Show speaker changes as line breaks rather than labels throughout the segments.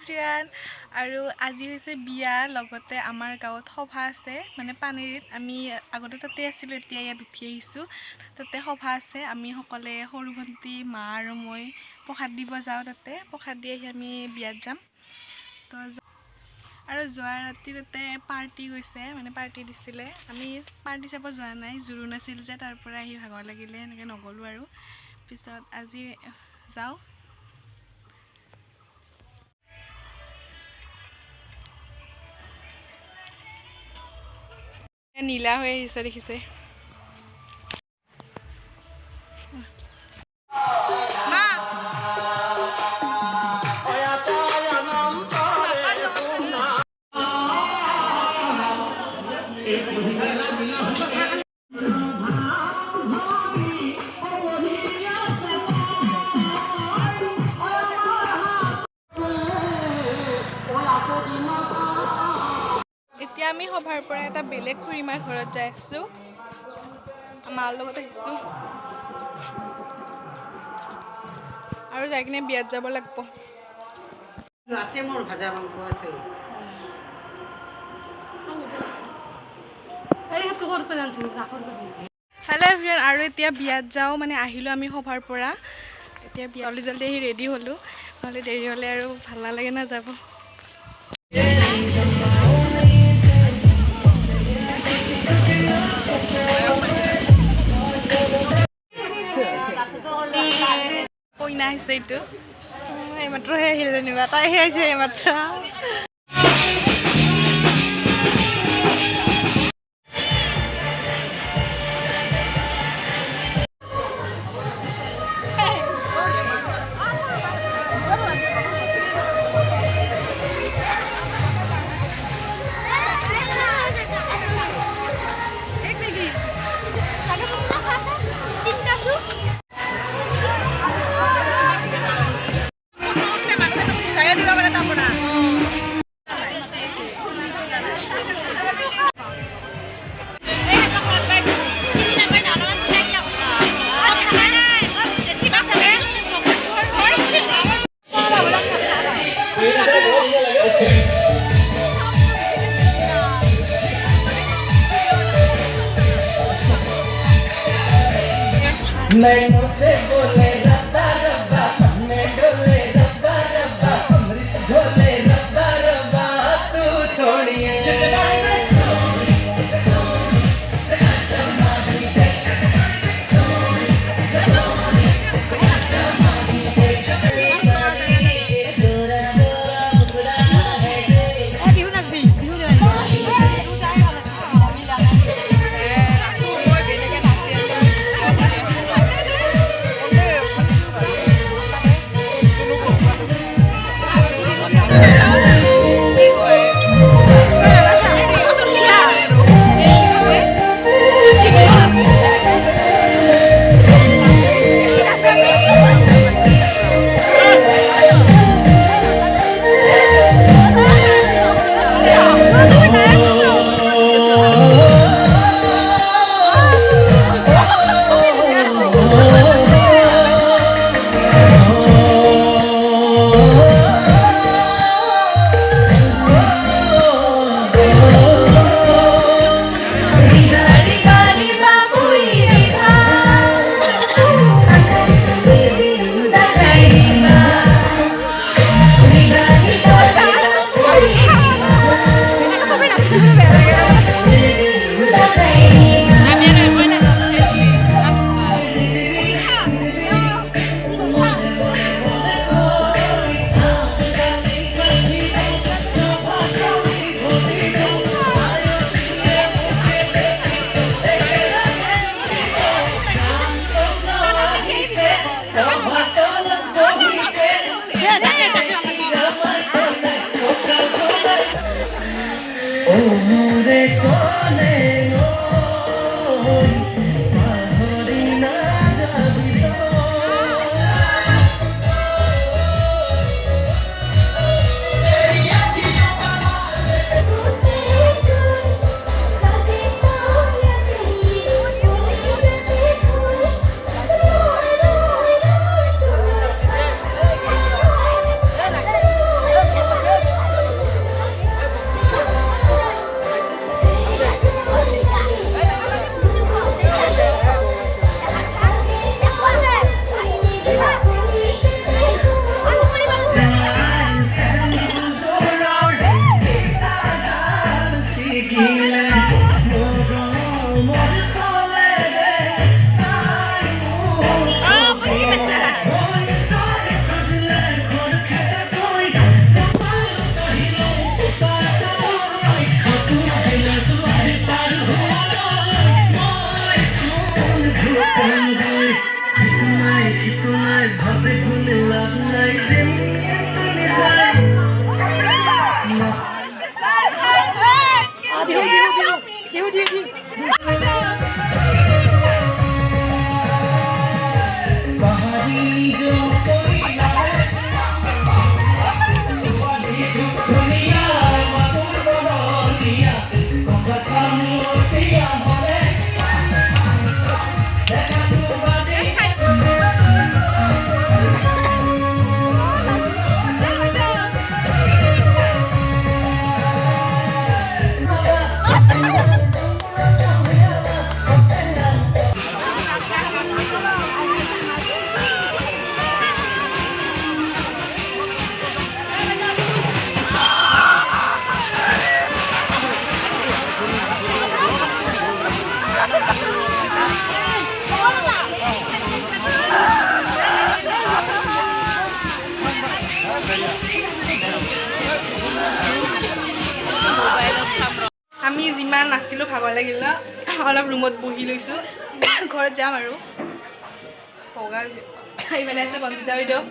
everyone আৰু আজি হৈছে বিয়া লগতে আমাৰ গাঁৱত সভা আছে মানে পানেৰীত আমি আগতে তাতে আছিলোঁ এতিয়া ইয়াত উঠি আহিছোঁ তাতে সভা আছে আমি সকলে সৰু ভণ্টি মা আৰু মই প্ৰসাদ দিব যাওঁ তাতে প্ৰসাদ দি আহি আমি বিয়াত যাম তো আৰু যোৱা ৰাতি তাতে পাৰ্টি গৈছে মানে পাৰ্টি দিছিলে আমি পাৰ্টি চাব যোৱা নাই জোৰোণ আছিল যে তাৰ পৰা আহি ভাগৰ লাগিলে এনেকৈ নগ'লোঁ আৰু পিছত আজি যাওঁ নীলা হৈ আহিছে দেখিছে এতিয়া আমি সভাৰ পৰা এটা বেলেগ খুৰীমাৰ ঘৰত যাই আছোঁ মাৰ লগত আহিছোঁ আৰু যাই কিনে বিয়াত যাব লাগিব
আছে মোৰ ভাজা মাংস আছে
হেল্ল' এভৰিৱান আৰু এতিয়া বিয়াত যাওঁ মানে আহিলোঁ আমি সভাৰ পৰা এতিয়া জল্দি জল্দি আহি ৰেডি হ'লোঁ নহ'লে দেৰি হ'লে আৰু ভাল নালাগে না যাব কইনা আহিছে এইটো এইমাত্ৰহে আহিল যেনিবা তাইহে আহিছে এইমাত্ৰ
मैं से बोले रब्बा रब्बा मैं डोले रब्बा रब्बा अमृत ढोले रब्बा रब्बा तू सोनिए
আমি যিমান নাছিলোঁ ভাগৰ লাগিলে অলপ ৰুমত বহি লৈছোঁ ঘৰত যাম আৰু এইফালে আছে বঞ্চিতা বাইদেউ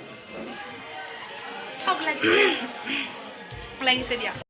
লাগিছে দিয়া